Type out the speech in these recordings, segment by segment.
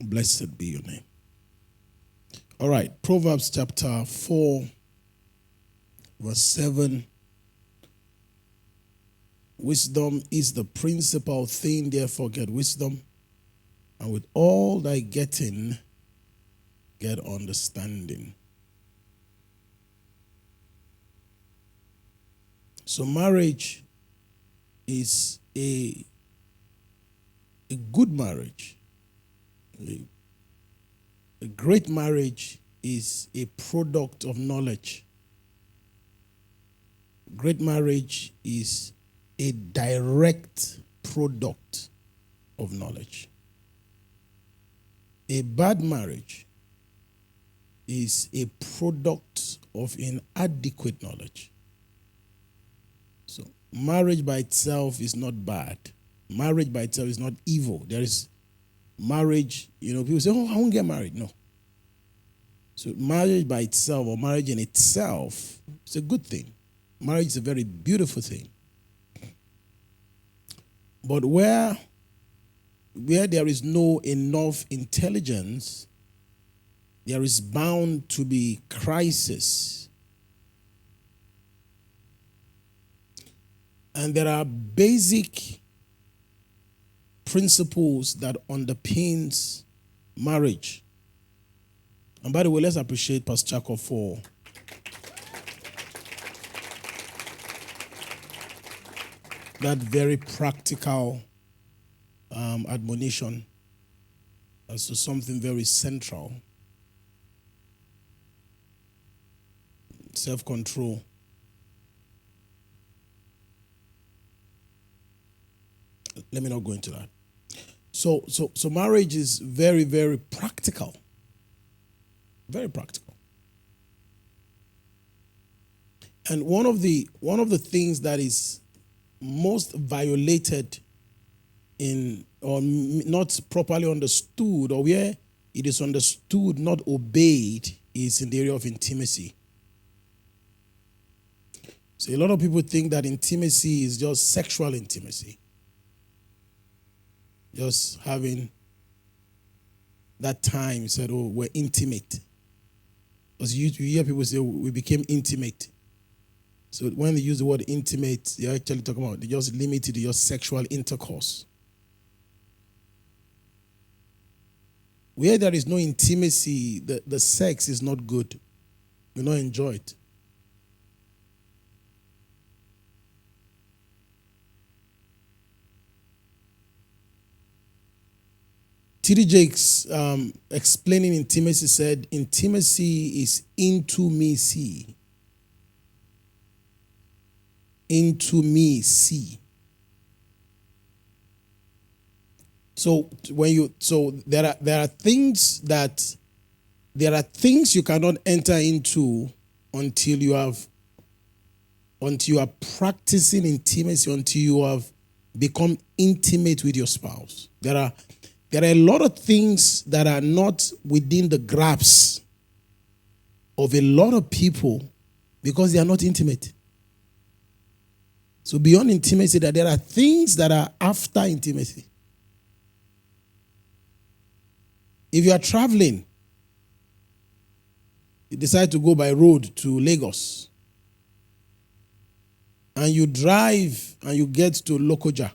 Blessed be your name. All right, Proverbs chapter 4, verse 7. Wisdom is the principal thing, therefore get wisdom. And with all thy getting, get understanding. So marriage is a good marriage. A great marriage is a product of knowledge. Great marriage is a direct product of knowledge. A bad marriage is a product of inadequate knowledge. So marriage by itself is not bad. Marriage by itself is not evil. There is marriage, people say, oh, I won't get married. No. So marriage by itself or marriage in itself is a good thing. Marriage is a very beautiful thing. But where there is no enough intelligence, there is bound to be crisis. And there are basic principles that underpins marriage. And by the way, let's appreciate Pastor Chako for that very practical admonition as to something very central. Self-control. Let me not go into that. So marriage is very, very practical. Very practical. And one of the things that is most violated in or not properly understood, or where it is understood, not obeyed, is in the area of intimacy. So a lot of people think that intimacy is just sexual intimacy. Just having that time, said, oh, we're intimate. Because you hear people say, we became intimate. So when they use the word intimate, they're actually talking about, they just limit it to your sexual intercourse. Where there is no intimacy, the sex is not good. You not enjoy it. T.D. Jakes, explaining intimacy, said, intimacy is intimacy. Intimacy. So there are things you cannot enter into until you are practicing intimacy, until you have become intimate with your spouse. There are a lot of things that are not within the grasp of a lot of people because they are not intimate. So beyond intimacy, that there are things that are after intimacy. If you are traveling, you decide to go by road to Lagos, and you drive and you get to Lokoja,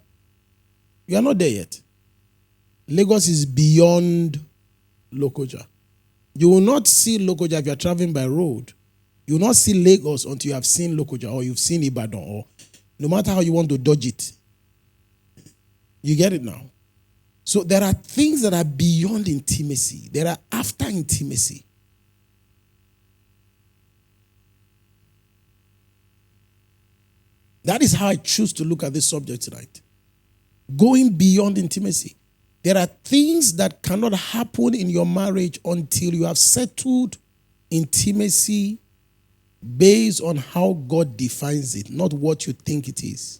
you are not there yet. Lagos is beyond Lokoja. You will not see Lokoja if you are traveling by road. You will not see Lagos until you have seen Lokoja or you've seen Ibadan, or no matter how you want to dodge it. You get it now? So there are things that are beyond intimacy. There are after intimacy. That is how I choose to look at this subject tonight. Going beyond intimacy. There are things that cannot happen in your marriage until you have settled intimacy based on how God defines it, not what you think it is.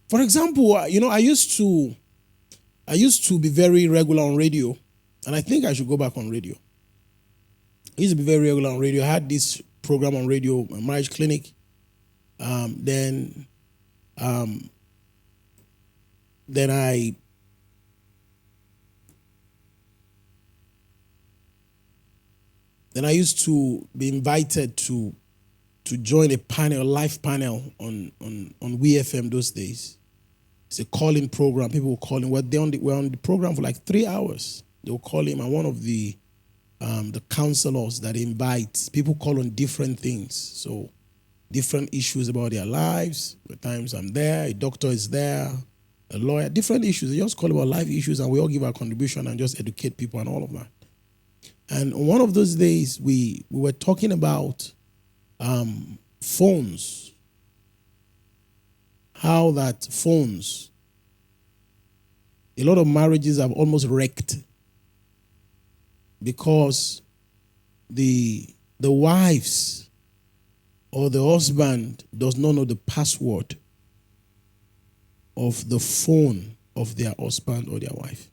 For example, I used to be very regular on radio, and I think I should go back on radio. I used to be very regular on radio. I had this program on radio, a marriage clinic. Then I Then I used to be invited to join a live panel on WeFM those days. It's a calling program. People will call him. We're on the program for like 3 hours. They'll call him, and one of the counselors that invites people call on different things. So different issues about their lives. At times I'm there, a doctor is there, a lawyer, different issues. They just call about life issues, and we all give our contribution and just educate people and all of that. And on one of those days, we were talking about phones. How that phones, a lot of marriages have almost wrecked because the wives or the husband does not know the password of the phone of their husband or their wife.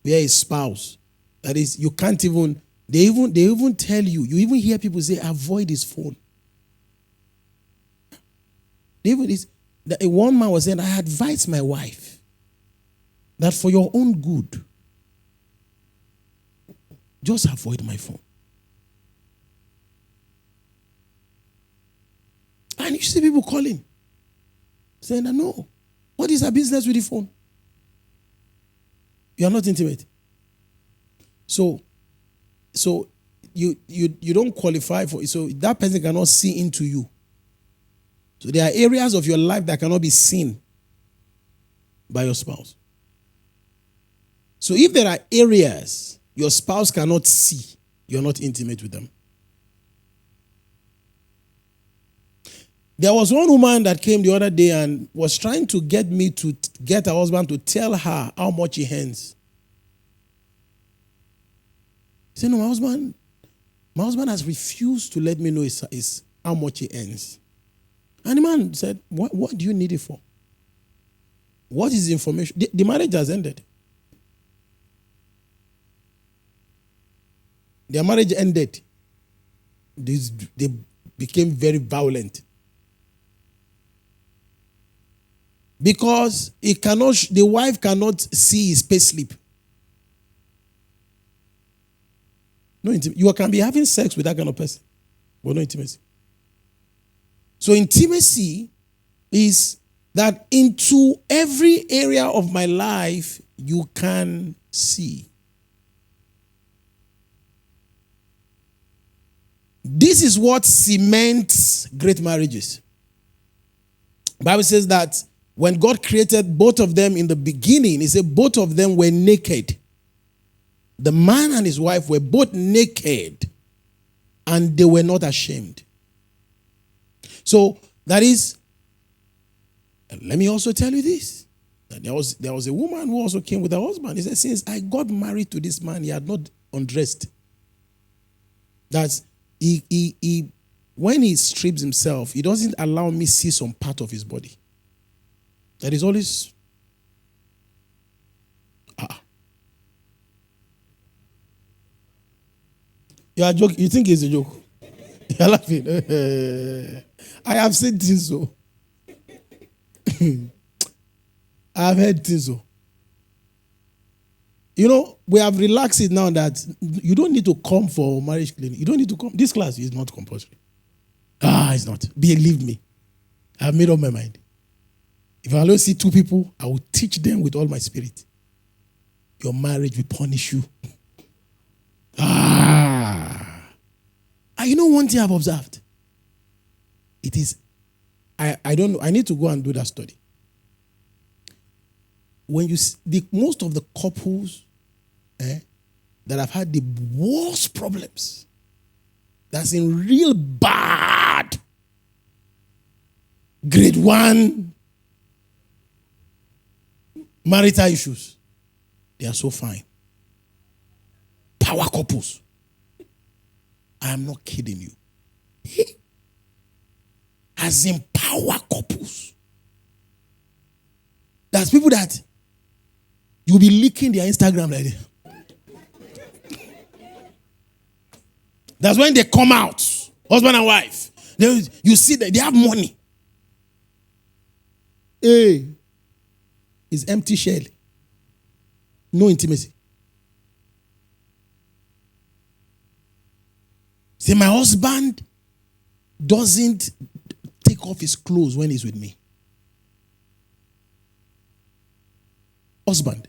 They are a spouse. That is, you can't even, they even tell you, you even hear people say, avoid his phone. One man was saying, I advise my wife that for your own good, just avoid my phone. And you see people calling, saying, no, what is our business with the phone? You are not intimate. So you don't qualify for it. So that person cannot see into you. So there are areas of your life that cannot be seen by your spouse. So if there are areas your spouse cannot see, you're not intimate with them. There was one woman that came the other day and was trying to get me to get her husband to tell her how much he earns. He said, no, my husband has refused to let me know how much he earns. And the man said, what do you need it for? What is the information? The marriage has ended. Their marriage ended. They became very violent. Because the wife cannot see his payslip. No intimacy. You can be having sex with that kind of person, but no intimacy. So intimacy is that into every area of my life you can see. This is what cements great marriages. The Bible says that when God created both of them in the beginning, he said both of them were naked. The man and his wife were both naked and they were not ashamed. So that is, let me also tell you this. There was a woman who also came with her husband. He said, since I got married to this man, he had not undressed. That's he when he strips himself, he doesn't allow me see some part of his body. That is always You are joking. You think it's a joke? You're laughing. I have seen things so. I have heard things so. You know, we have relaxed it now that you don't need to come for marriage clinic. You don't need to come. This class is not compulsory. It's not. Believe me. I have made up my mind. If I only see 2 people, I will teach them with all my spirit. Your marriage will punish you. You know one thing I've observed? It is, I don't know, I need to go and do that study. When you see most of the couples that have had the worst problems, that's in real bad grade 1 marital issues, they are so fine. Power couples. I am not kidding you. As in power couples. There's people that you'll be leaking their Instagram like this. That's when they come out, husband and wife. You see that they have money. It's empty shell. No intimacy. Say, my husband doesn't take off his clothes when he's with me. Husband.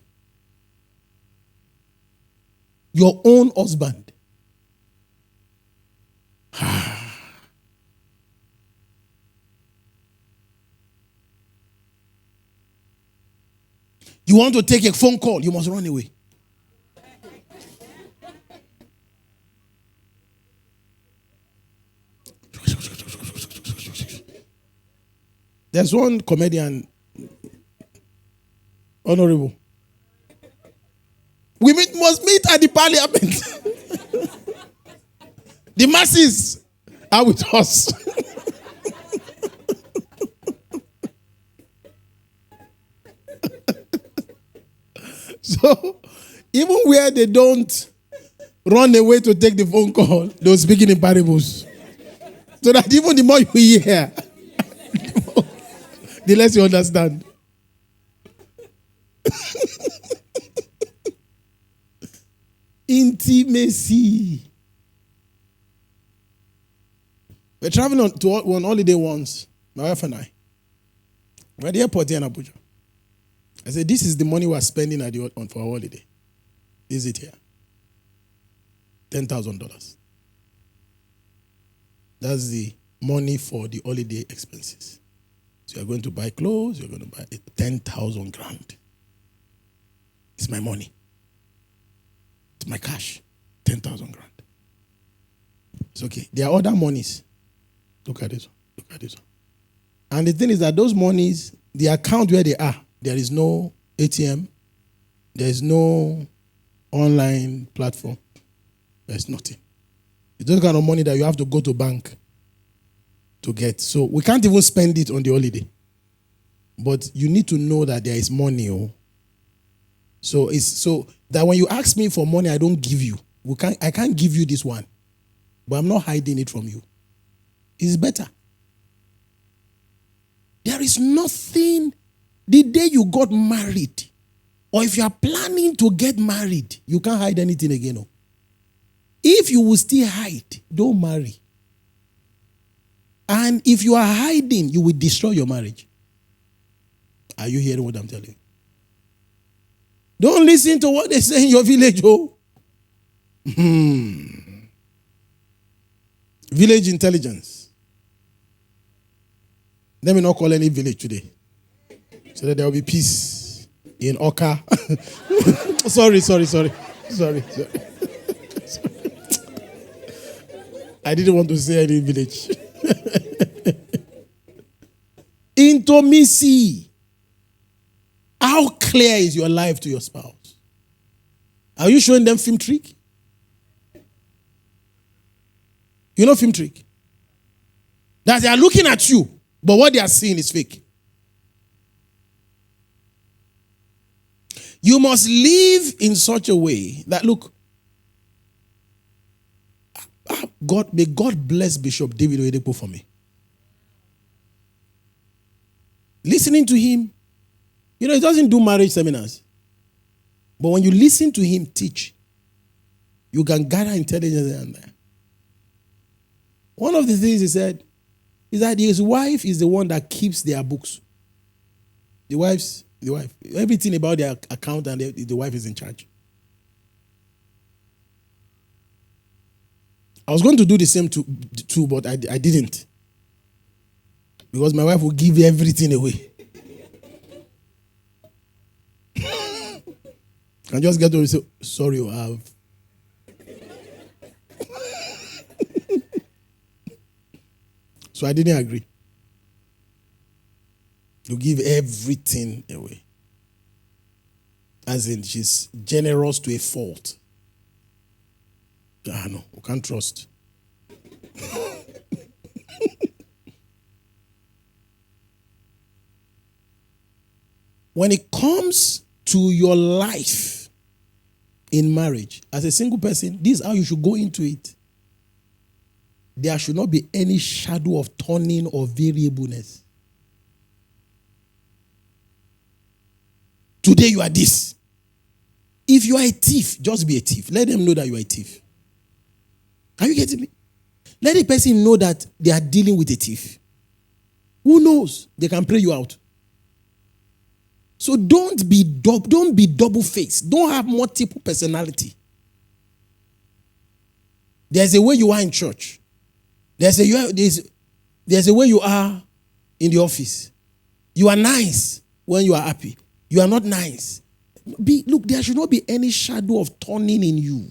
Your own husband. You want to take a phone call, you must run away. There's one comedian, Honorable. We must meet at the parliament. The masses are with us. So, even where they don't run away to take the phone call, they're speaking in parables. So that even the more you hear, the less you understand. Intimacy. We're traveling on holiday once, my wife and I. We're at the airport here in Abuja. I said, this is the money we're spending for our holiday. Is it here? $10,000. That's the money for the holiday expenses. So you're going to buy clothes, you're going to buy 10,000 grand. It's my money. It's my cash. 10,000 grand. It's okay. There are other monies. Look at this one. Look at this one. And the thing is that those monies, the account where they are, there is no ATM. There is no online platform. There's nothing. It's those kind of money that you have to go to bank to get. So we can't even spend it on the holiday. But you need to know that there is money. Oh. So that when you ask me for money, I don't give you. I can't give you this one. But I'm not hiding it from you. It's better. There is nothing. The day you got married, or if you are planning to get married, you can't hide anything again. No. If you will still hide, don't marry. And if you are hiding, you will destroy your marriage. Are you hearing what I'm telling you? Don't listen to what they say in your village, oh. Village intelligence. Let me not call any village today. So that there will be peace in Oka. Sorry. I didn't want to say any village. Intimacy. How clear is your life to your spouse? Are you showing them film trick? You know film trick? That they are looking at you, but what they are seeing is fake. You must live in such a way that, look, may God bless Bishop David Ogidigbo for me. Listening to him, he doesn't do marriage seminars. But when you listen to him teach, you can gather intelligence in there. One of the things he said is that his wife is the one that keeps their books. The wife. Everything about their account and the wife is in charge. I was going to do the same too, but I didn't. Because my wife will give everything away. I just get to say, sorry, you have. So I didn't agree. To give everything away. As in, she's generous to a fault. No, we can't trust. When it comes to your life in marriage, as a single person, this is how you should go into it. There should not be any shadow of turning or variableness. Today you are this. If you are a thief, just be a thief. Let them know that you are a thief. Are you getting me? Let the person know that they are dealing with a thief. Who knows? They can pray you out. So don't be double-faced. Don't have multiple personality. There's a way you are in church. There's a way you are in the office. You are nice when you are happy. You are not nice. Look, there should not be any shadow of turning in you.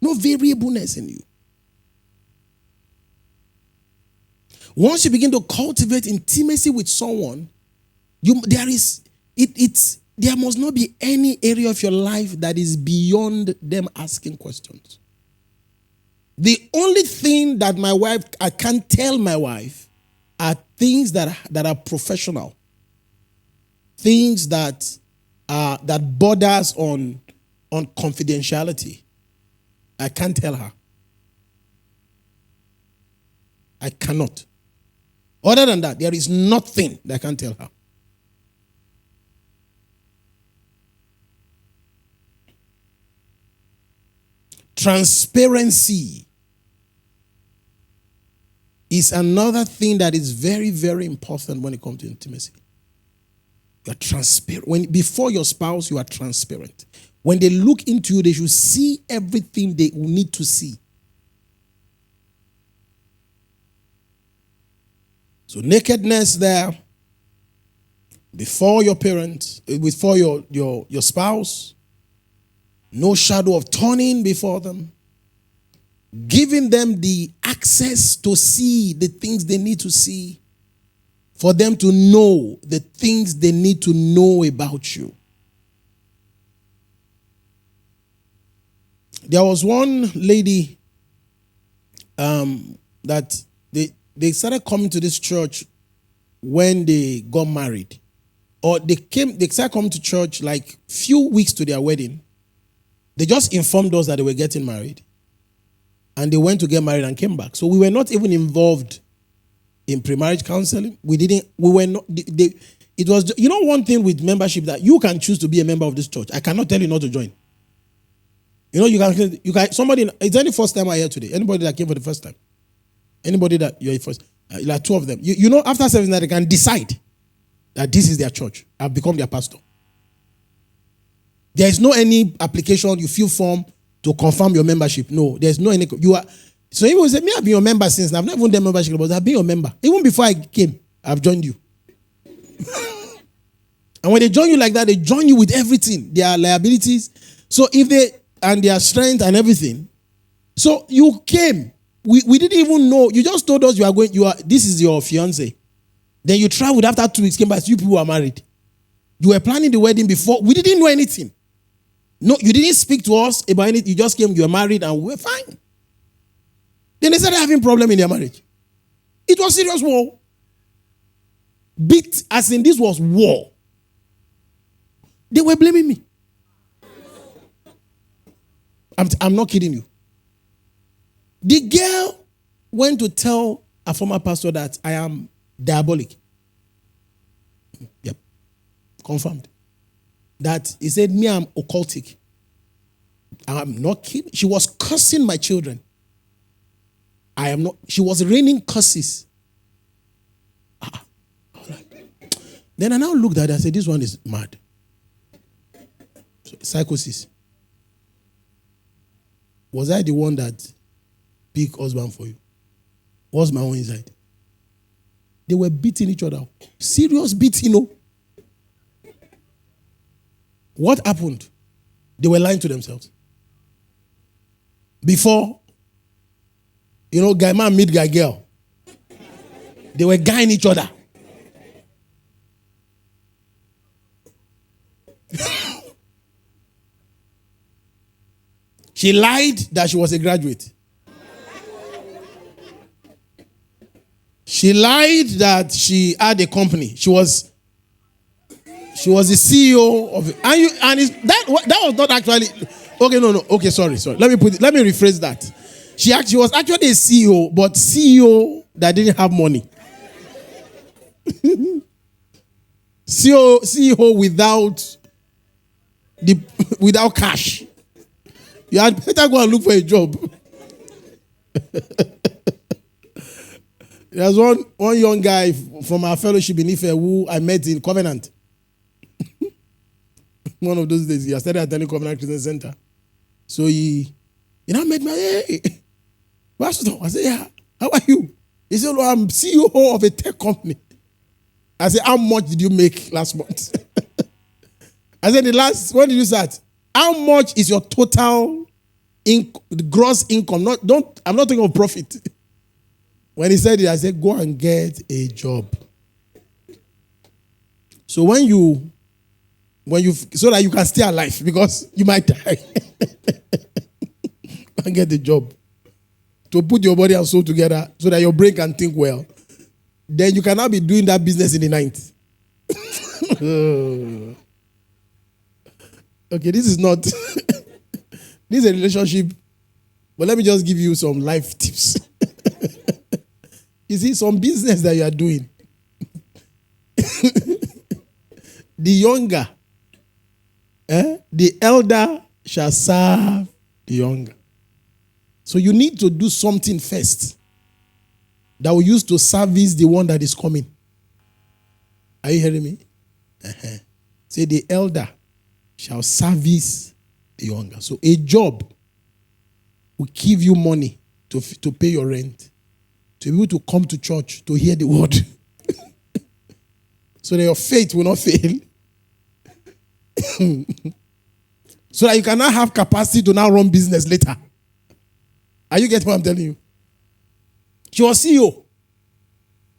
No variableness in you. Once you begin to cultivate intimacy with someone, there must not be any area of your life that is beyond them asking questions. The only thing that I can't tell my wife are things that are professional. Things that borders on confidentiality. I can't tell her. I cannot. Other than that, there is nothing that I can tell her. Transparency is another thing that is very, very important when it comes to intimacy. You are transparent. Before your spouse, you are transparent. When they look into you, they should see everything they need to see. So nakedness there, before your parents, before your spouse, no shadow of turning before them, giving them the access to see the things they need to see, for them to know the things they need to know about you. There was one lady that they started coming to this church when they got married. Or they started coming to church like few weeks to their wedding. They just informed us that they were getting married. And they went to get married and came back. So we were not even involved in pre-marriage counseling. It was, one thing with membership, that you can choose to be a member of this church. I cannot tell you not to join. You can somebody, is there any first time I hear today? Anybody that came for the first time? Anybody that you're first, like two of them. After service night, they can decide that this is their church. I've become their pastor. There is no any application, you fill form to confirm your membership. No, there's no any. So he will say, me, I've been your member since. I've not even done membership, but I've been your member. Even before I came, I've joined you. And when they join you like that, they join you with everything. Their liabilities. So and their strength and everything. So you came. We didn't even know. You just told us this is your fiance. Then you traveled after 2 weeks, came back, you people were married. You were planning the wedding before. We didn't know anything. No, you didn't speak to us about anything. You just came, you were married, and we were fine. Then they started having problem in their marriage. It was serious war. Big, as in this was war. They were blaming me. I'm not kidding you. The girl went to tell a former pastor that I am diabolic. Yep. Confirmed. That he said, me, I'm occultic. I'm not kidding. She was cursing my children. I am not. She was raining curses. Then I now looked at her and said, this one is mad. So, psychosis. Was I the one that picked husband for you? What's my own inside? They were beating each other. Serious beating, no? What happened? They were lying to themselves. Before, guy man meet guy girl. They were guying each other. She lied that she was a graduate. She lied that she had a company. She was the CEO of it. That was not actually. Okay, no. Okay, sorry. Let me rephrase that. She was actually a CEO, but CEO that didn't have money. CEO without cash. You had better go and look for a job. There's one young guy from our fellowship in Ife who I met in Covenant. One of those days, he started attending Covenant Christian Center. So he now met me. Hey, Pastor. I said, yeah, how are you? He said, well, I'm CEO of a tech company. I said, how much did you make last month? I said, when did you start? How much is your total gross income? I'm not talking of profit. When he said it, I said, go and get a job. So so that you can stay alive, because you might die. And get a job. To put your body and soul together so that your brain can think well. Then you cannot be doing that business in the night. Okay, this is not, this is a relationship, but let me just give you some life tips. You see, some business that you are doing, the younger, the elder shall serve the younger. So you need to do something first that will use to service the one that is coming. Are you hearing me? Say the elder shall service the younger. So a job will give you money to pay your rent, to be able to come to church, to hear the word. So that your faith will not fail. So that you cannot have capacity to now run business later. Are you getting what I'm telling you? She was CEO.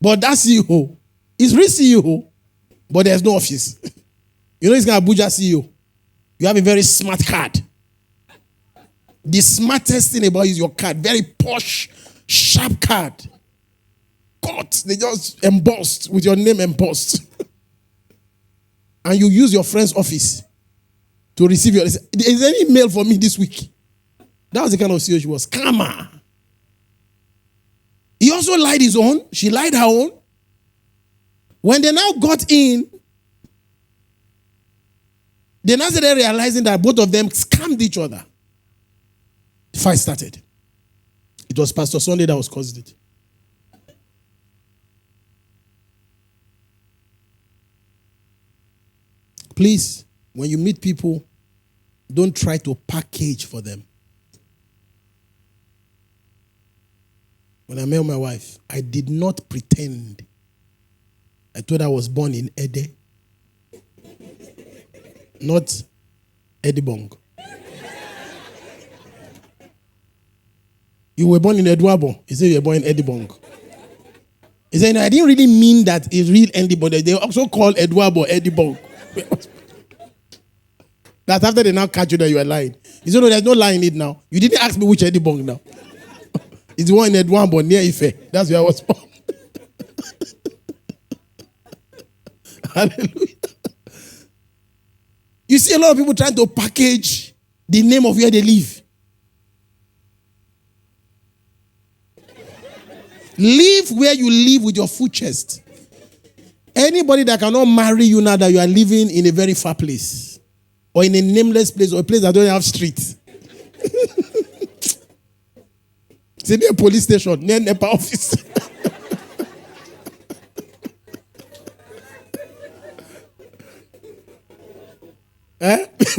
But that CEO is real CEO, but there's no office. You know, he's going to Abuja CEO. You have a very smart card. The smartest thing about it is your card. Very posh, sharp card. Cut. They just embossed with your name embossed. And you use your friend's office to receive your... Is there any mail for me this week? That was the kind of CEO she was. Scammer. He also lied his own. She lied her own. When they now got in, they now started realizing that both of them scammed each other. The fight started. It was Pastor Sunday that was caused it. Please, when you meet people, don't try to package for them. When I met my wife, I did not pretend. I told her I was born in Ede. Not Edibong. You were born in Edwabo. He said you were born in Edibong. He said, no, I didn't really mean that it's real anybody. They also call Edwabo Edibong. That's after they now catch you that you are lying. He said, no, there's no lie in it now. You didn't ask me which Edibong now. It's the one in Edwabo near Ife. That's where I was born. Hallelujah. You see a lot of people trying to package the name of where they live. Live where you live with your full chest. Anybody that cannot marry you now that you are living in a very far place, or in a nameless place, or a place that don't have streets. It's near a police station, near NEPA office.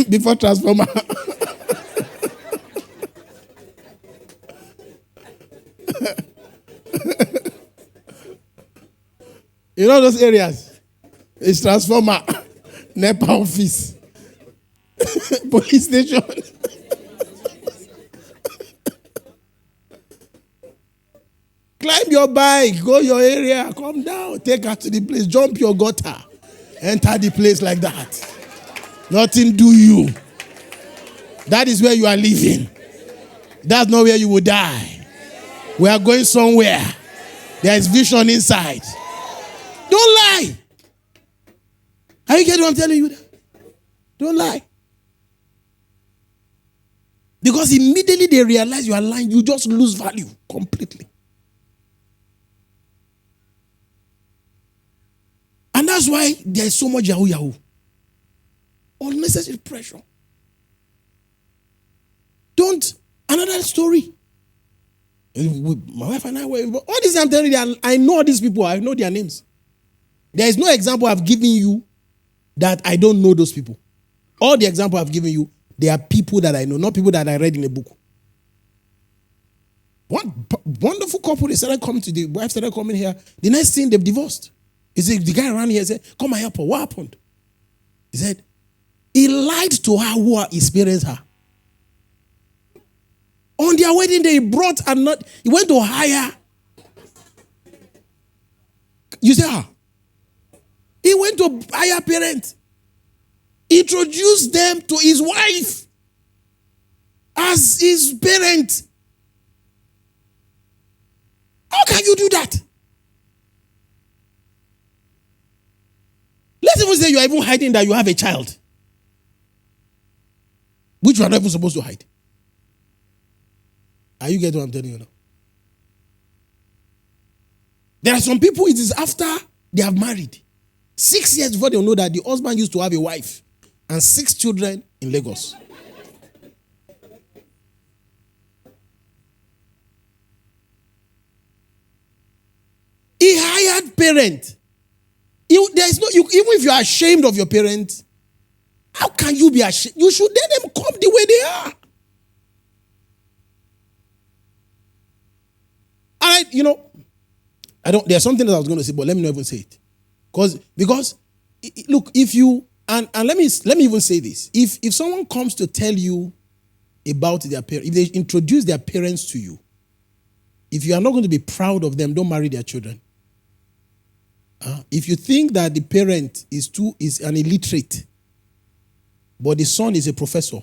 Before transformer. You know those areas? It's transformer, NEPA office, police station. Climb your bike, go your area, come down, take her to the place, jump your gutter, enter the place like that. Nothing do you. That is where you are living. That's not where you will die. We are going somewhere. There is vision inside. Don't lie. Are you getting what I'm telling you? Don't lie. Because immediately they realize you are lying, you just lose value completely. And that's why there is so much yahoo. Unnecessary pressure. Another story. My wife and I were involved. All this I'm telling you, I know all these people. I know their names. There is no example I've given you that I don't know those people. All the example I've given you, they are people that I know, not people that I read in a book. One wonderful couple, they started coming to the wife, started coming here. The next thing, they've divorced. He said, the guy around here said, come and help her. What happened? He said, he lied to her who experienced her. On their wedding day, he went to hire. You say, he went to hire parents. Introduced them to his wife as his parent. How can you do that? Let's even say you are even hiding that you have a child, which you are not even supposed to hide. Are you getting what I'm telling you now? There are some people, it is after they have married. 6 years before they know that the husband used to have a wife and 6 children in Lagos. He hired parents. There is no, even if you are ashamed of your parents, how can you be ashamed? You should let them come the way they are. There's something that I was going to say, but let me not even say it. Because look, if you, and let me even say this. If someone comes to tell you about their parents, if they introduce their parents to you, if you are not going to be proud of them, don't marry their children. If you think that the parent is an illiterate, but the son is a professor,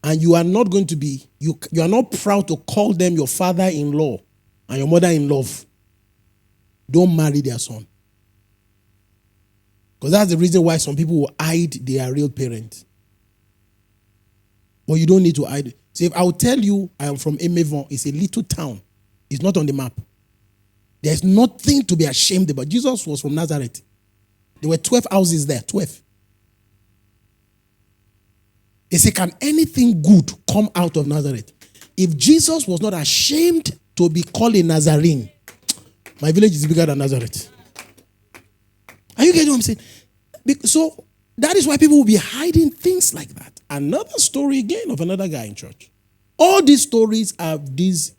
and you are not going to be, you are not proud to call them your father-in-law and your mother-in-law, don't marry their son. Because that's the reason why some people will hide their real parents. But you don't need to hide. So if I will tell you I am from Emevon, it's a little town. It's not on the map. There's nothing to be ashamed about. Jesus was from Nazareth. There were 12 houses there, 12. They say, can anything good come out of Nazareth? If Jesus was not ashamed to be called a Nazarene, my village is bigger than Nazareth. Are you getting what I'm saying? So that is why people will be hiding things like that. Another story again of another guy in church. All these stories are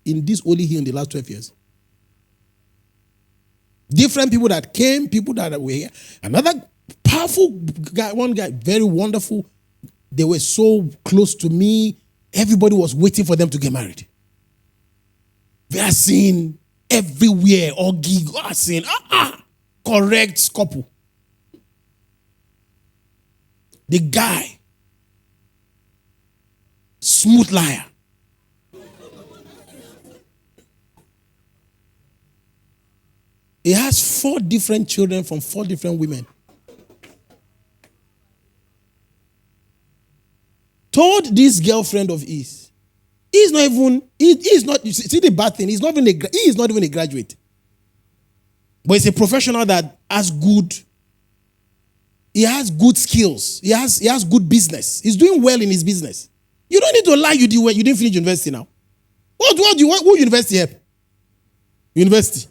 in this Holy Hill in the last 12 years. Different people that came, people that were here. Another powerful guy, one guy, very wonderful. They were so close to me. Everybody was waiting for them to get married. They are seen everywhere, or gig, or seen, correct couple. The guy, smooth liar. He has 4 different children from 4 different women. Told this girlfriend of his, he's not, you see the bad thing, he is not even a graduate. But he's a professional that has he has good skills. He has good business. He's doing well in his business. You don't need to lie you didn't finish university now. What university help? University.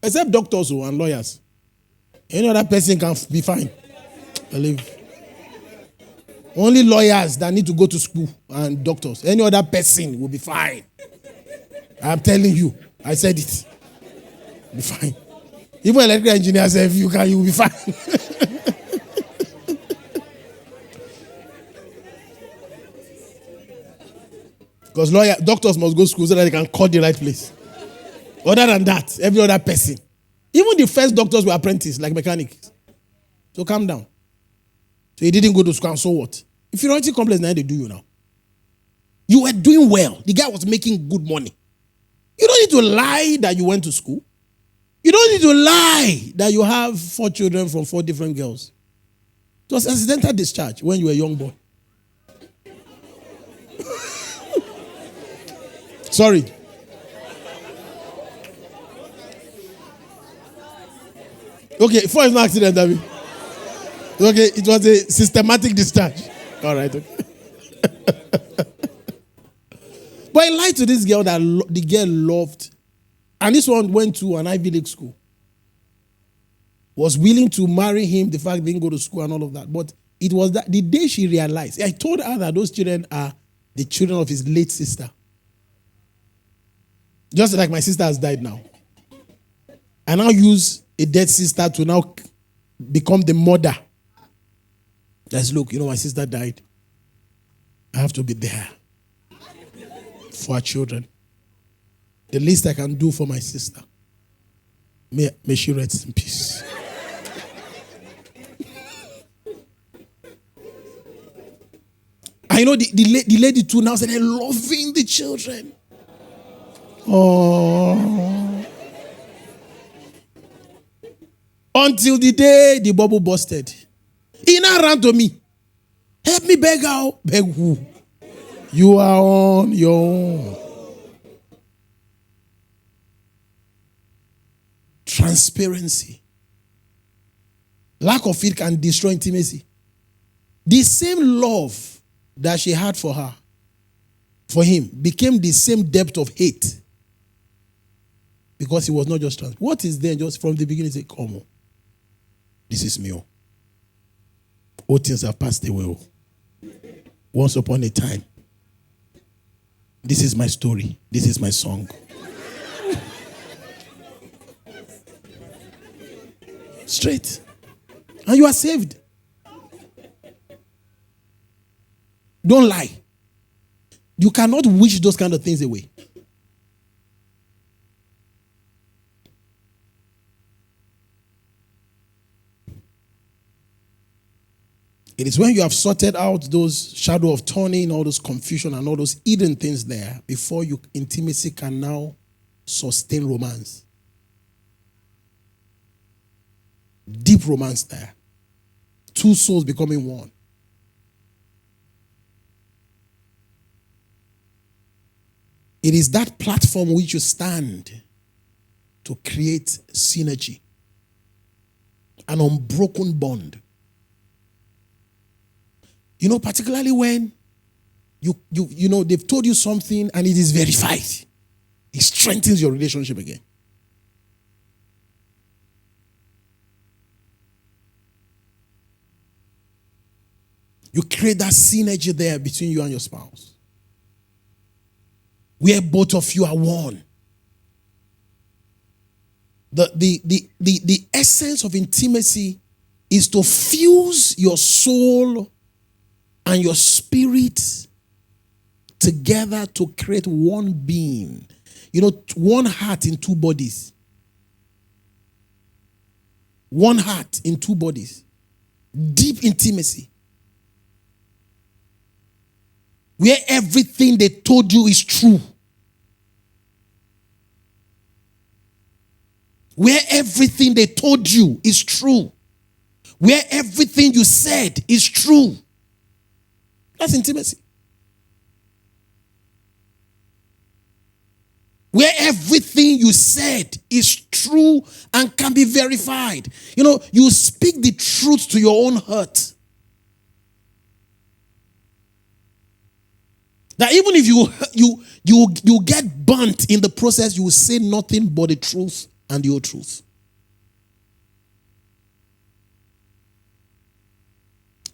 Except doctors and lawyers. Any other person can be fine. Believe. Only lawyers that need to go to school and doctors. Any other person will be fine. I'm telling you. I said it. Be fine. Even electrical engineers say if you will be fine. Because doctors must go to school so that they can cut the right place. Other than that, every other person. Even the first doctors were apprentices, like mechanics. So calm down. So he didn't go to school, and so what? Inferiority complex, now they do you now. You were doing well. The guy was making good money. You don't need to lie that you went to school. You don't need to lie that you have 4 children from 4 different girls. It was accidental discharge when you were a young boy. Sorry. Okay, 4 is not accident, David. Okay, it was a systematic discharge. All right. Okay. But he lied to this girl that the girl loved. And this one went to an Ivy League school. Was willing to marry him, the fact they didn't go to school and all of that. But it was that the day she realized, I told her that those children are the children of his late sister. Just like my sister has died now. I now use a dead sister to now become the mother. Let's look, my sister died. I have to be there for our children. The least I can do for my sister. May she rest in peace. I know the lady too now said, I'm loving the children. Oh. Until the day the bubble busted. He now ran to me. Help me beg out. Beg who? You are on your own. Transparency. Lack of it can destroy intimacy. The same love that she had for him, became the same depth of hate. Because he was not just trans. What is there just from the beginning? Say, come on. This is me. All things have passed away. Once upon a time. This is my story. This is my song. Straight. And you are saved. Don't lie. You cannot wish those kind of things away. It is when you have sorted out those shadow of turning, all those confusion and all those hidden things there, before intimacy can now sustain romance. Deep romance there. Two souls becoming one. It is that platform which you stand to create synergy. An unbroken bond. Particularly when they've told you something and it is verified. It strengthens your relationship again. You create that synergy there between you and your spouse. Where both of you are one. The essence of intimacy is to fuse your soul and your spirit together to create one being. One heart in two bodies. One heart in two bodies. Deep intimacy. Where everything they told you is true. Where everything they told you is true. Where everything you said is true. That's intimacy. Where everything you said is true and can be verified. You speak the truth to your own hurt. That even if you get burnt in the process, you will say nothing but the truth and the whole truth.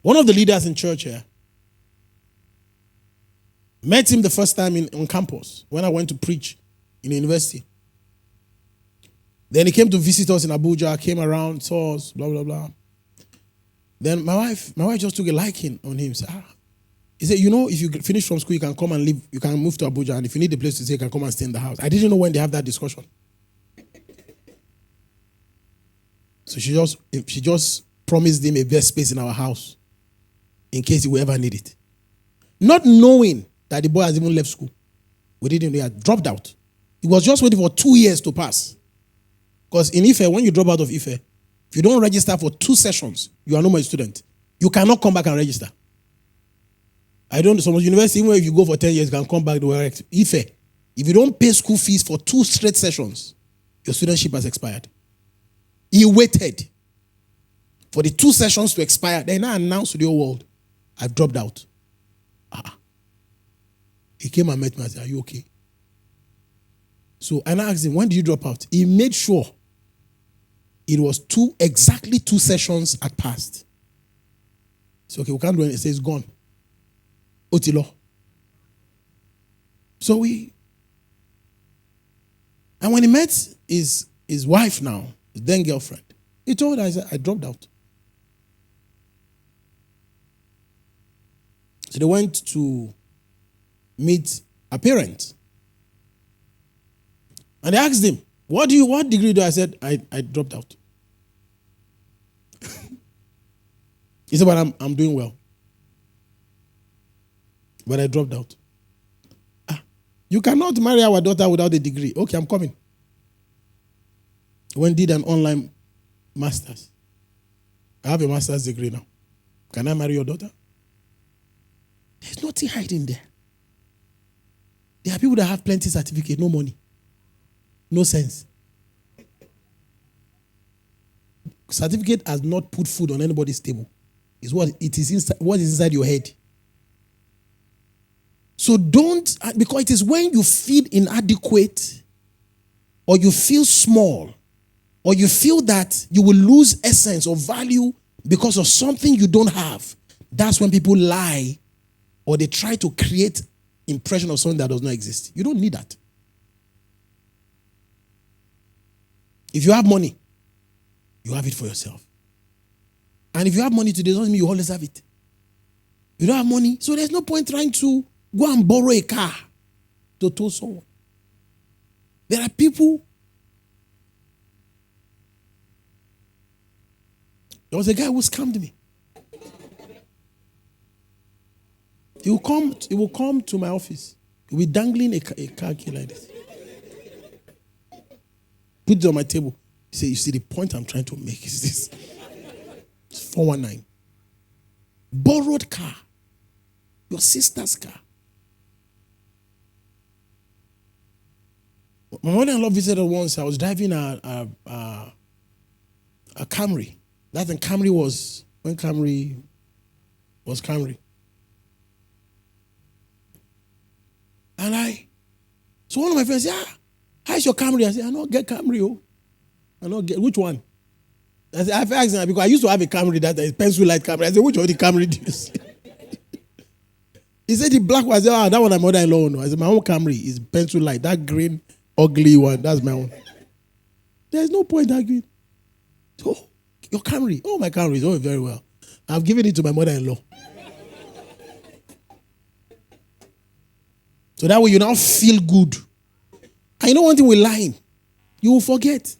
One of the leaders in church here, met him the first time on campus when I went to preach in the university. Then he came to visit us in Abuja, came around, saw us, blah, blah, blah. Then my wife just took a liking on him. Said, He said, if you finish from school, you can come and live, you can move to Abuja, and if you need a place to stay, you can come and stay in the house. I didn't know when they have that discussion. So she just promised him a best space in our house in case he will ever need it. Not knowing that the boy has even left school. We didn't know he had dropped out. He was just waiting for 2 years to pass. Because in Ife, when you drop out of Ife, if you don't register for 2 sessions, you are no more a student. You cannot come back and register. Some university, even if you go for 10 years, you can come back to work. If you don't pay school fees for 2 straight sessions, your studentship has expired. He waited for the 2 sessions to expire. They now announced to the whole world, I've dropped out. He came and met me and said, are you okay? So I asked him, when did you drop out? He made sure it was exactly 2 sessions had passed. So okay, we can't do anything. He says, gone. Otilo. So and when he met his wife now, his then girlfriend, he told her, I said, I dropped out. So they went to meet her parents. And they asked him, what degree do I said? I dropped out. He said, but I'm doing well. But I dropped out. You cannot marry our daughter without a degree. Okay, I'm coming. When did an online master's. I have a master's degree now. Can I marry your daughter? There's nothing hiding there. There are people that have plenty certificate, no money, no sense. Certificate has not put food on anybody's table. It's what is inside your head. So don't, because it is when you feel inadequate, or you feel small, or you feel that you will lose essence or value because of something you don't have. That's when people lie, or they try to create impression of something that does not exist. You don't need that. If you have money, you have it for yourself. And if you have money today, doesn't mean you always have it. You don't have money, so there's no point trying to go and borrow a car to tow someone. There are people. There was a guy who scammed me. He will come to my office. He will be dangling a car key like this. Put it on my table. He said, you see, the point I'm trying to make is this. It's 419. Borrowed car. Your sister's car. My mother-in-law visited once. I was driving a Camry. That thing Camry was, when Camry was Camry. And so one of my friends said, how's your Camry? I said, I don't get Camry. Oh. I don't get, which one? I said, I've asked him, because I used to have a Camry that is pencil light Camry. I said, which one the Camry do you see? He said the black one. I said, that one my mother-in-law owned. I said, my own Camry is pencil light. That green, ugly one, that's my own. There's no point arguing. Oh, your Camry. Oh, my Camry is going very well. I've given it to my mother-in-law. So that way you now feel good. And you know one thing with lying? You will forget.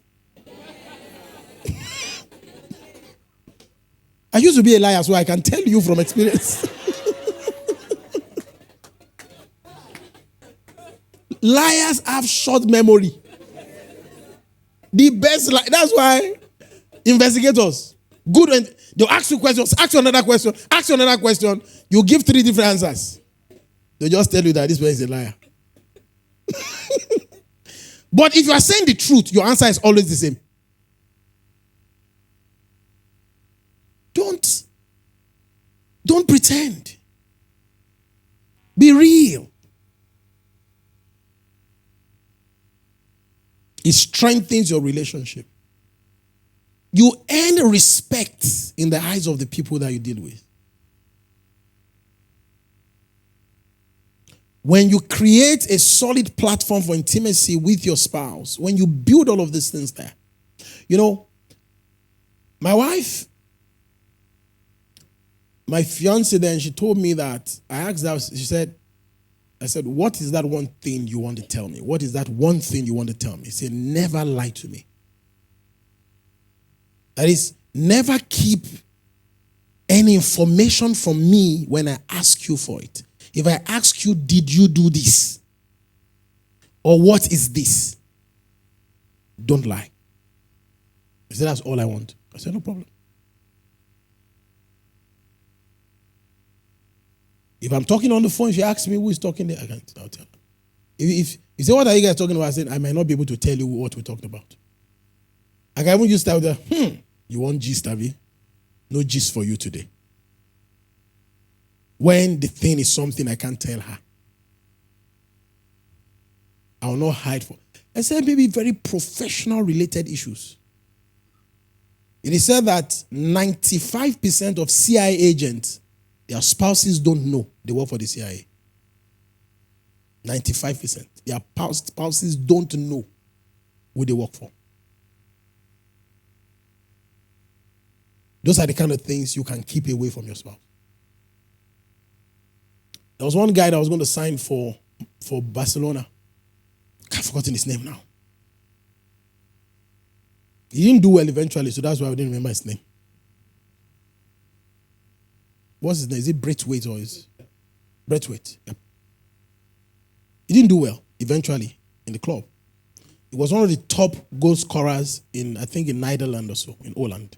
I used to be a liar, so I can tell you from experience. Liars have short memory. The best that's why investigators, good when they'll ask you questions, ask you another question, ask you another question, you give 3 different answers. They'll just tell you that this person is a liar. But if you are saying the truth, your answer is always the same. Don't pretend. Be real. It strengthens your relationship. You earn respect in the eyes of the people that you deal with. When you create a solid platform for intimacy with your spouse, when you build all of these things there, you know, my wife, my fiance then, she told me that, I asked her, I said, what is that one thing you want to tell me? What is that one thing you want to tell me? She said, never lie to me. That is, never keep any information from me when I ask you for it. If I ask you, did you do this? Or what is this? Don't lie. He said, that's all I want. I said, no problem. If I'm talking on the phone, she asks me who is talking there, I'll tell her. If you say, what are you guys talking about? I said, I might not be able to tell you what we talked about. I can even just start with you want gist, Abby? No gist for you today. When the thing is something I can't tell her. I will not hide for. I said maybe very professional related issues. It is said that 95% of CIA agents, their spouses don't know they work for the CIA. 95%. Their spouses don't know who they work for. Those are the kind of things you can keep away from your spouse. There was one guy that was going to sign for Barcelona. I've forgotten his name now. He didn't do well eventually, so that's why I didn't remember his name. What's his name? Is it Braithwaite or is Braithwaite? Yep. He didn't do well eventually in the club. He was one of the top goal scorers in, I think, in Netherlands or so, in Holland.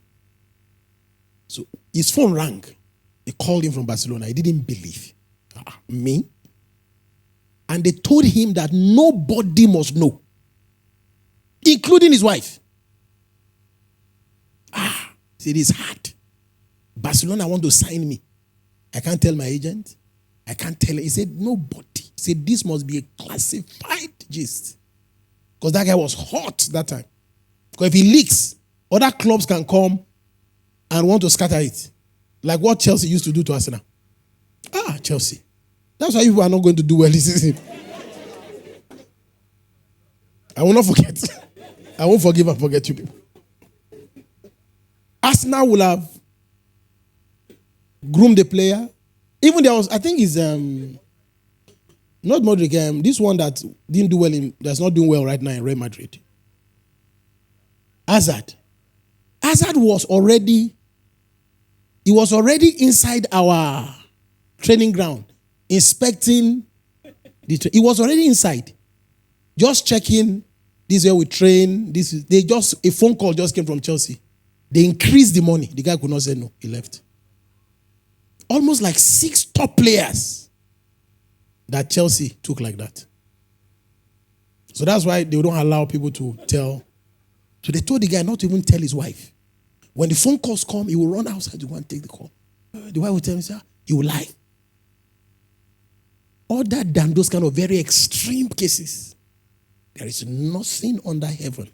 So his phone rang. They called him from Barcelona. He didn't believe. Me? And they told him that nobody must know, including his wife. He said, it's hard. Barcelona want to sign me. I can't tell my agent. I can't tell him. He said, nobody. He said, this must be a classified gist. Because that guy was hot that time. Because if he leaks, other clubs can come and want to scatter it. Like what Chelsea used to do to Arsenal. Chelsea. That's why people are not going to do well this season. I will not forget. I won't forgive and forget you people. Arsenal will have groomed the player. Even there was, I think it's not Modric, this one that didn't do well that's not doing well right now in Real Madrid. Hazard. Hazard was already inside our training ground, inspecting he was already inside, just checking this is where we train. A phone call just came from Chelsea. They increased the money. The guy could not say no. He left. Almost like 6 top players that Chelsea took like that. So that's why they don't allow people to tell. So they told the guy not to even tell his wife. When the phone calls come, he will run outside to go and take the call. The wife will tell him, sir, he will lie. Other than those kind of very extreme cases, there is nothing under heaven you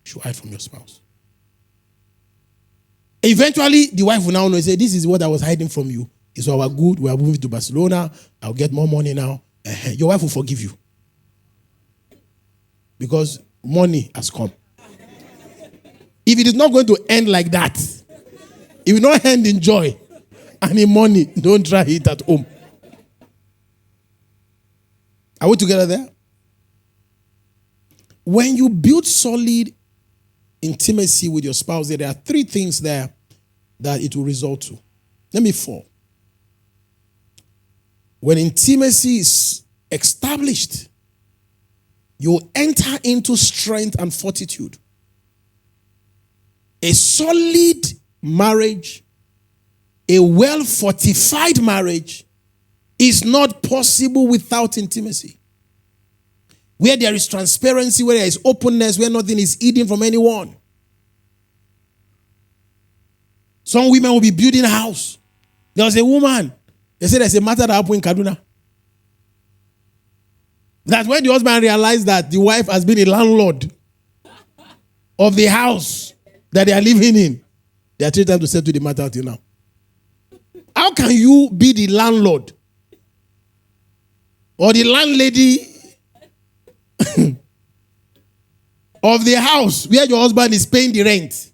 should hide from your spouse. Eventually, the wife will now know and say, this is what I was hiding from you. It's our good. We are moving to Barcelona. I'll get more money now. Your wife will forgive you. Because money has come. If it is not going to end like that, it will not end in joy and in money, don't try it at home. Are we together there? When you build solid intimacy with your spouse, there are 3 things there that it will result to. Let me 4. When intimacy is established, you enter into strength and fortitude. A solid marriage, a well-fortified marriage is not possible without intimacy. Where there is transparency, where there is openness, where nothing is hidden from anyone. Some women will be building a house. There was a woman, they said there's a matter that happened in Kaduna. That when the husband realized that the wife has been a landlord of the house that they are living in, they are trying to settle the matter until now. How can you be the landlord or the landlady of the house where your husband is paying the rent?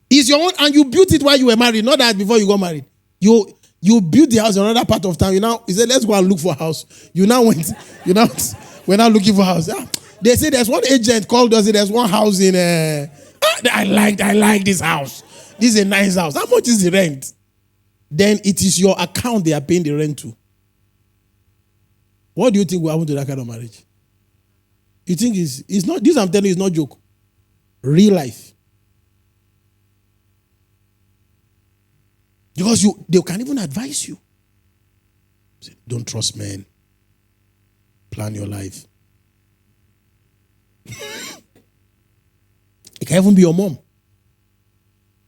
It's your own, and you built it while you were married, not that before you got married. You built the house in another part of town. You said, let's go and look for a house. We're now looking for a house. They say there's one agent called us, there's one house in I like this house. This is a nice house. How much is the rent? Then it is your account they are paying the rent to. What do you think will happen to that kind of marriage? You think it's not, this I'm telling you is not joke. Real life. Because they can even advise you. Say, don't trust men. Plan your life. It can even be your mom.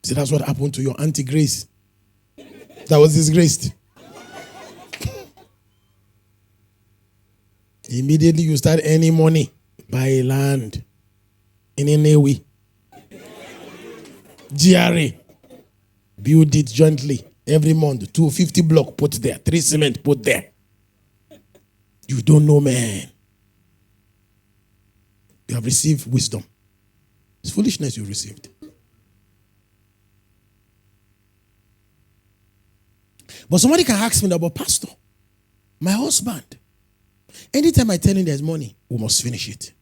See, that's what happened to your Auntie Grace. That was disgraced. Immediately you start earning money. Buy land. In any way. GRA. Build it jointly. Every month. 250 block put there. 3 cement put there. You don't know, man. You have received wisdom. It's foolishness you received. But somebody can ask me about, Pastor, my husband, anytime I tell him there's money, we must finish it.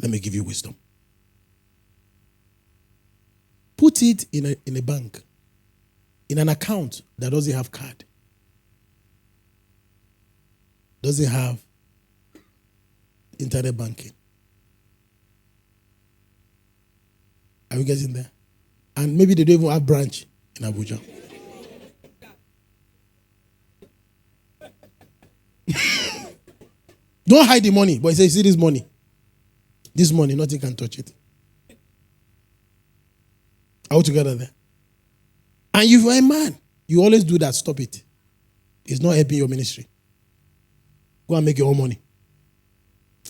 Let me give you wisdom. Put it in a bank, in an account that doesn't have card, doesn't have internet banking. Are we getting there? And maybe they don't even have branch in Abuja. Don't hide the money, but he says, see this money. This money, nothing can touch it. Are we together there? And if you're a man, you always do that, stop it. It's not helping your ministry. Go and make your own money.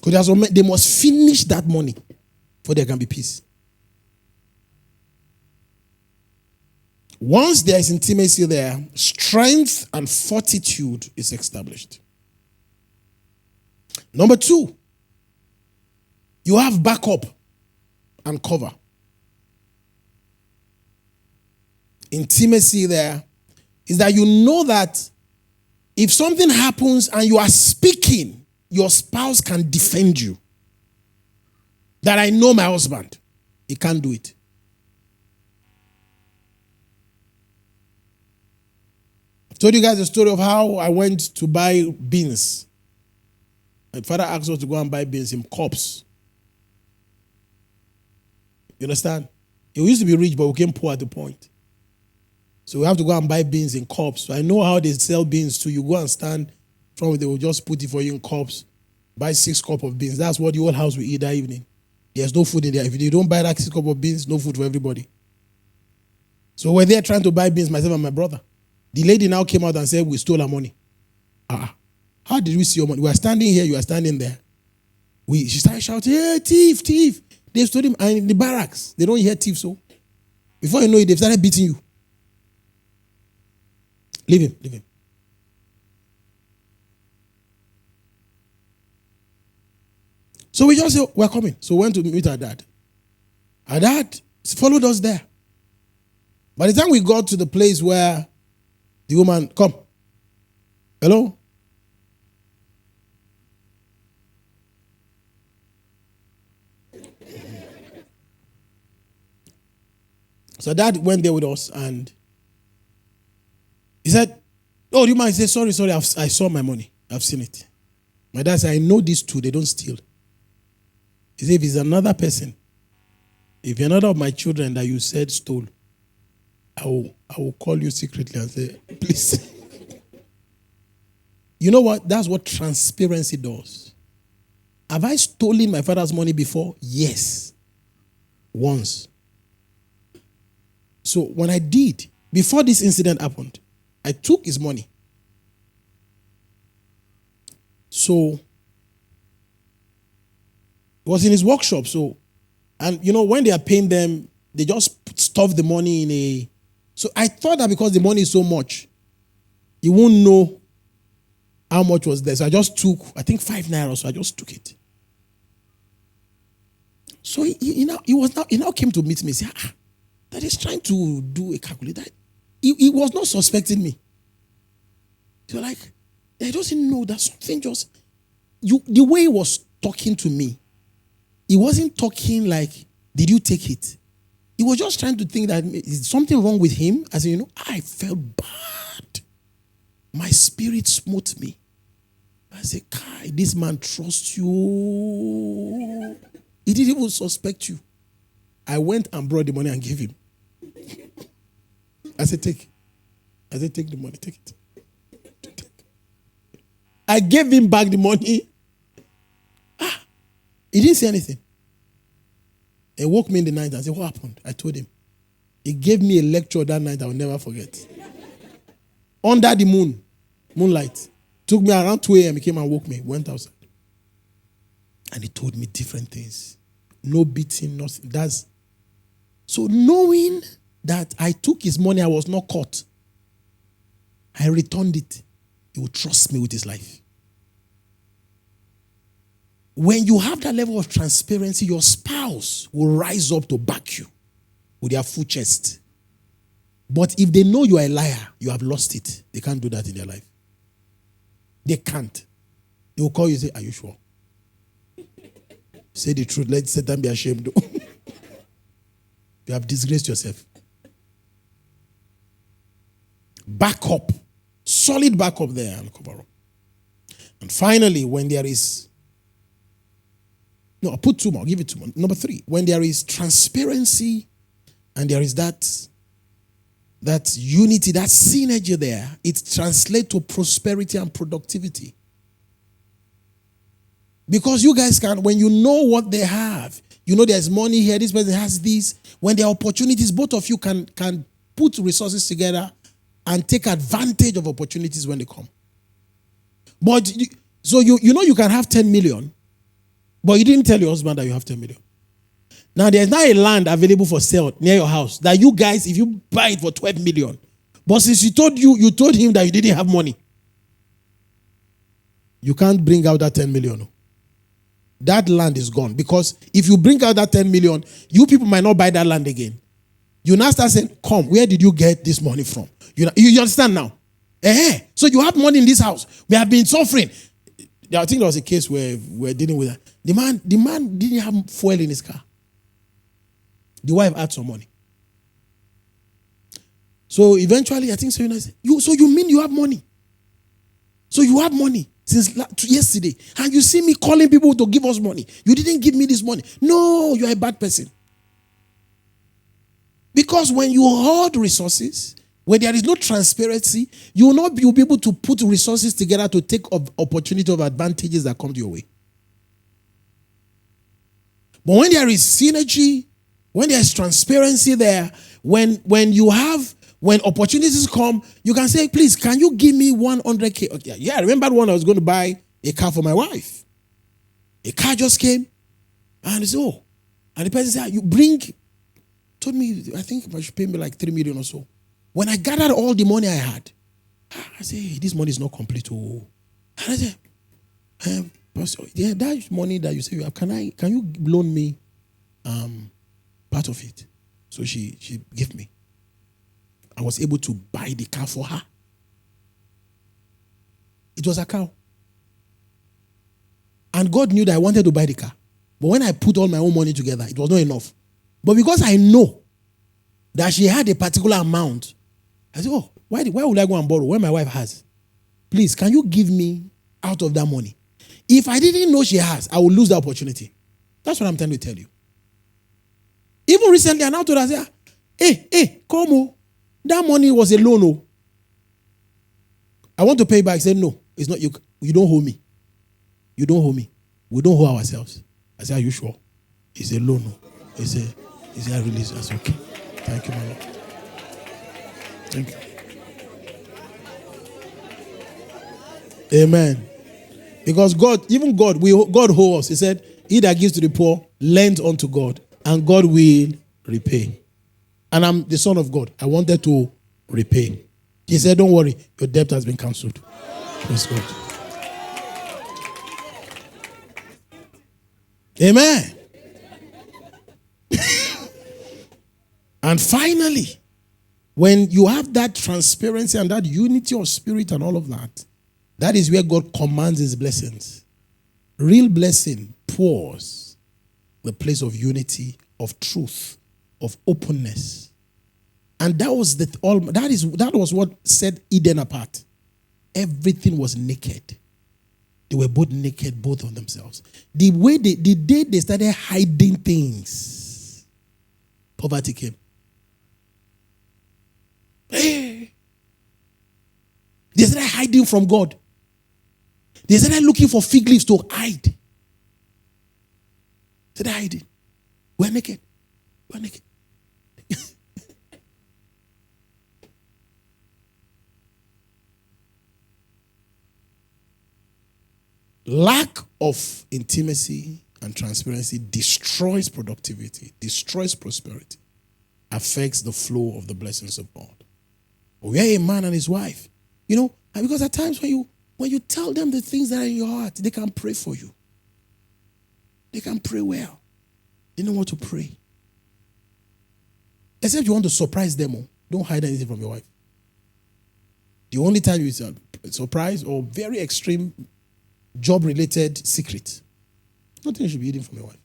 Because they must finish that money before there can be peace. Once there is intimacy there, strength and fortitude is established. Number 2, you have backup and cover. Intimacy there is that you know that if something happens and you are speaking, your spouse can defend you. That I know my husband. He can't do it. I told you guys the story of how I went to buy beans. My father asked us to go and buy beans in cups. You understand? He used to be rich, but we became poor at the point. So we have to go and buy beans in cups. So I know how they sell beans too. You go and stand from it, they will just put it for you in cups. Buy 6 cups of beans. That's what the whole house will eat that evening. There's no food in there. If you don't buy that 6 cups of beans, no food for everybody. So we're there trying to buy beans, myself and my brother. The lady now came out and said, we stole our money. How did we see your money? We are standing here, you are standing there. She started shouting, hey, thief, thief. They stole him. And in the barracks, they don't hear thief, so. Before you know it, they've started beating you. Leave him, leave him. So we just said, we're coming. So we went to meet our dad. Our dad followed us there. By the time we got to the place where the woman, come. Hello? So dad went there with us and he said, oh, do you mind? He said, sorry, I saw my money. I've seen it. My dad said, I know these two, they don't steal. He said, if it's another person, if you're another of my children that you said stole, I will call you secretly and say, please. You know what? That's what transparency does. Have I stolen my father's money before? Yes. Once. So when I did, before this incident happened, I took his money. So it was in his workshop. So, and you know, when they are paying them, they just stuff the money in a. So I thought that because the money is so much, you won't know how much was there. So I just took, I think 5 naira, so I just took it. So he now came to meet me and said, that he's trying to do a calculator. He was not suspecting me. You're like, I just didn't know that something just, the way he was talking to me, he wasn't talking like, did you take it? He was just trying to think that is something wrong with him. I said, I felt bad. My spirit smote me. I said, Kai, this man trusts you. He didn't even suspect you. I went and brought the money and gave him. I said, take. I said, take the money, take it. I gave him back the money. He didn't say anything. He woke me in the night and said, what happened? I told him. He gave me a lecture that night I will never forget. Under the moonlight. Took me around 2 a.m. He came and woke me, went outside. And he told me different things. No beating, nothing. So knowing that I took his money, I was not caught. I returned it. He will trust me with his life. When you have that level of transparency, your spouse will rise up to back you with their full chest. But if they know you are a liar, you have lost it. They can't do that in their life. They can't. They will call you and say, are you sure? Say the truth. Let Satan be ashamed. You have disgraced yourself. Back up. Solid backup there and cover up. And finally, when there is... No, I'll put 2 more. I'll give it 2 more. Number 3. When there is transparency and there is that unity, that synergy there, it translates to prosperity and productivity. Because you guys can, when you know what they have, you know there's money here, this person has this. When there are opportunities, both of you can put resources together and take advantage of opportunities when they come. But, you know you can have 10 million, but you didn't tell your husband that you have 10 million. Now, there's not a land available for sale near your house that you guys, if you buy it for 12 million, but since you told him that you didn't have money, you can't bring out that 10 million. That land is gone. Because if you bring out that 10 million, you people might not buy that land again. You now start saying, come, where did you get this money from? You understand now? So you have money in this house. We have been suffering. I think there was a case where we're dealing with that. The man didn't have fuel in his car. The wife had some money. So eventually, I think so. So you mean you have money? So you have money since yesterday, and you see me calling people to give us money. You didn't give me this money. No, you are a bad person. Because when you hoard resources, when there is no transparency, you will not be able to put resources together to take opportunity of advantages that come your way. But when there is synergy, when there is transparency there, when opportunities come, you can say, please, can you give me 100K? Okay, yeah, I remember when I was going to buy a car for my wife. A car just came, and I said, oh. And the person said, told me, I think I should pay me like 3 million or so. When I gathered all the money I had, I said, hey, this money is not complete. Oh. And I said, Pastor, yeah, that money that you say you have, can you loan me part of it? So she gave me. I was able to buy the car for her. It was a cow. And God knew that I wanted to buy the car. But when I put all my own money together, it was not enough. But because I know that she had a particular amount, I said, oh, why would I go and borrow when my wife has? Please, can you give me out of that money? If I didn't know she has, I would lose the opportunity. That's what I'm trying to tell you. Even recently, I now told her, I said, hey, come on. That money was a loan. Oh. I want to pay back. I said, no, it's not you. You don't owe me. You don't owe me. We don't owe ourselves. I said, are you sure? It's a loan. Oh. He said, I release. I said, okay. Thank you, my Lord. Thank you. Amen. Because God owes us. He said, he that gives to the poor, lends unto God, and God will repay. And I'm the son of God. I wanted to repay. He said, don't worry, your debt has been cancelled. Praise God. Amen. And finally, when you have that transparency and that unity of spirit and all of that, that is where God commands his blessings. Real blessing pours the place of unity, of truth, of openness. And that was what set Eden apart. Everything was naked. They were both naked, both of themselves. The day they started hiding things, poverty came. Hey. They started hiding from God. They started looking for fig leaves to hide. They started hiding. We're naked. We're naked. Lack of intimacy and transparency destroys productivity, destroys prosperity, affects the flow of the blessings of God. We are a man and his wife, and because at times when you tell them the things that are in your heart, they can pray for you. They can pray well. They know what to pray. Except you want to surprise them. Don't hide anything from your wife. The only time you surprise or very extreme job-related secret, nothing should be hidden from your wife.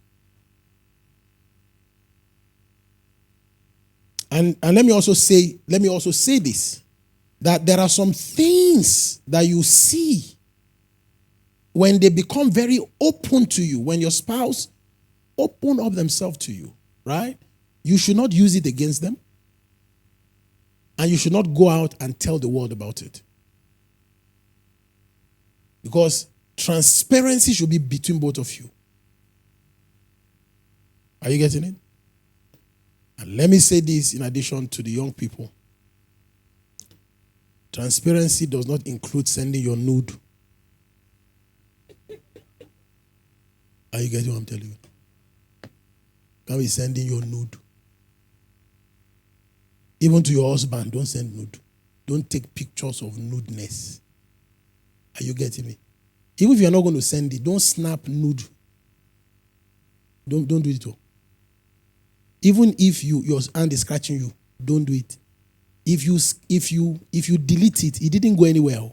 And let me also say this, that there are some things that you see when they become very open to you, when your spouse open up themselves to you, right? You should not use it against them. And you should not go out and tell the world about it. Because transparency should be between both of you. Are you getting it? And let me say this in addition to the young people. Transparency does not include sending your nude. Are you getting what I'm telling you? Can't be sending your nude. Even to your husband, don't send nude. Don't take pictures of nudeness. Are you getting me? Even if you're not going to send it, don't snap nude. Don't do it all. Even if your hand is scratching you, don't do it. If you delete it, it didn't go anywhere.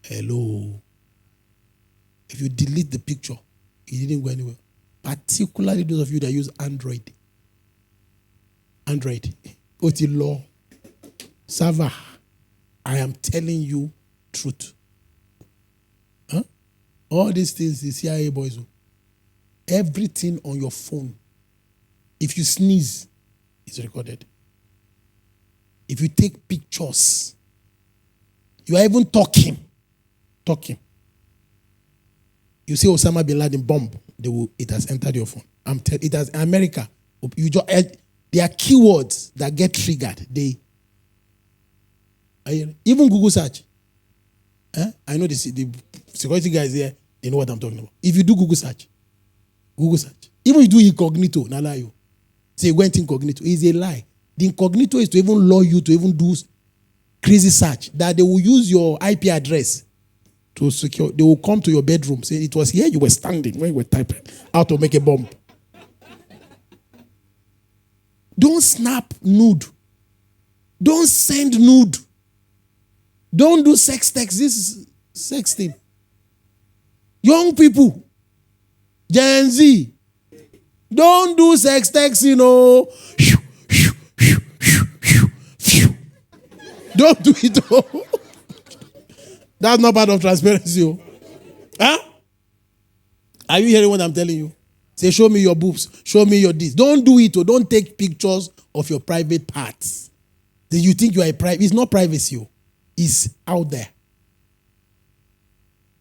Hello. If you delete the picture, it didn't go anywhere. Particularly those of you that use Android. Otilo. Sava. I am telling you truth. Huh? All these things, the CIA boys. Everything on your phone. If you sneeze, it's recorded. If you take pictures, you are even talking. You see Osama bin Laden bomb, it has entered your phone. It has America. There are keywords that get triggered. Even Google search. I know the security guys here, they know what I'm talking about. If you do Google search. Even if you do incognito, not lie you. Say went incognito, it's a lie. The incognito is to even lure you to even do crazy search, that they will use your IP address to secure. They will come to your bedroom, say it was here you were standing when you were typing how to make a bomb. Don't snap nude. Don't send nude. Don't do sex text. This is sexting. Young people, Gen Z, don't do sex texting, Don't do it. That's not part of transparency. Huh? Are you hearing what I'm telling you? Say, show me your boobs. Show me your this. Don't do it. Don't take pictures of your private parts. Then you think you are a private. It's not privacy. It's out there.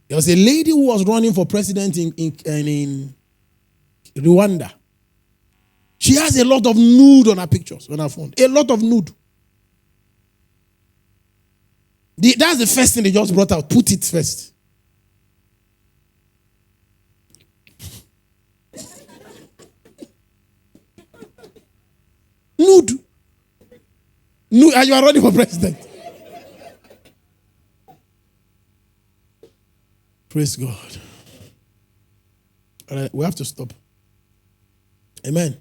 There was a lady who was running for president in Rwanda. She has a lot of nude on her pictures, on her phone. A lot of nude. That's the first thing they just brought out. Put it first. Nude. And you are running for president. Praise God. All right, we have to stop. Amen.